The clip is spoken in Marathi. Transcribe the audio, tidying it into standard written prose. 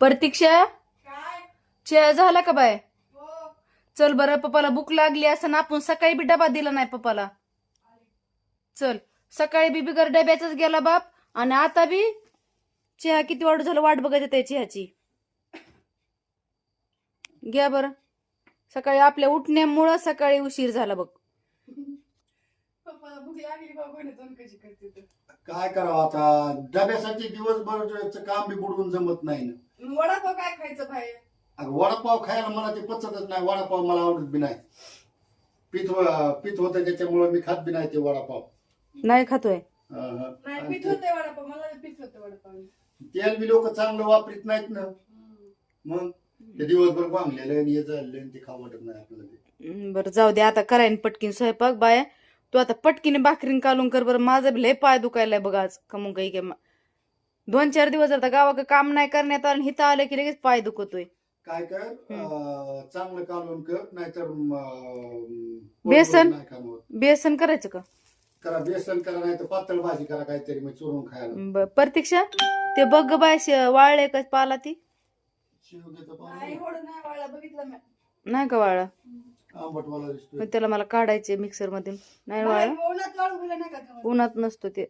प्रतीक्षा चहा झाला का बाय? चल बरं, पप्पाला भूक लागली असं ना, आपण सकाळी बी डबा दिला नाही पप्पाला. चल, सकाळी बी बिगर डब्याचाच गेला बाप, आणि आता बी चहा किती वाढ झालं, वाट बघत येते चहाची. घ्या बरं. सकाळी आपल्या उठण्यामुळं सकाळी उशीर झाला बघ. भूक लागली बाबा, कशी करते काय करावं आता, डब्यासाठी दिवसभर काम बी बुडवून जमत नाही ना. वडापाव काय खायचं बाहेर? अगं वडापाव खायला मला ते पचतच नाही. वडापाव मला आवडत बी नाही. पीत होतं त्याच्यामुळे मी खात बी नाही ते वडापाव. नाही खातोय. नाही पीत होते वडापाव, मला पीत होते वडापाव. तेल बी लोक चांगलं वापरीत नाहीत ना. मग ते दिवसभर बांगलेलं आणि हे झालं आणि ते खाऊ वाटत नाही आपल्याला. बरं जाऊ दे, आता करायन पटकीन स्वयंपाक. बाया तू आता पटकीने भाकरीन कालून कर बरं, माझं बी लय पाय दुखायलाय बघ आज. कमून काही 2-4 दिवस आता गावाकडे काम नाही करण्यात आलं, हिथं आलं की लगेच पाय दुखतोय. काय कर, चांगलं कालवण कर, नाहीतर बेसन? नाही खाणं. बेसन करायचं का? करा बेसन करा, नाही तर पातळ भाजी करा काहीतरी, मग चुरून खायला. प्रतीक्षा ते बघ बाय, वाळले का पाला ती? शेवग्याचं पान नाही होड नाही वाळला, बघितलं मी. नाही का वाळा? आंबटवाला दिसतोय. मग त्याला मला काढायचे मिक्सर मधून. नाही वाळा, उन्हात वाळू गेलं नाही का? उन्हात नसतो ते.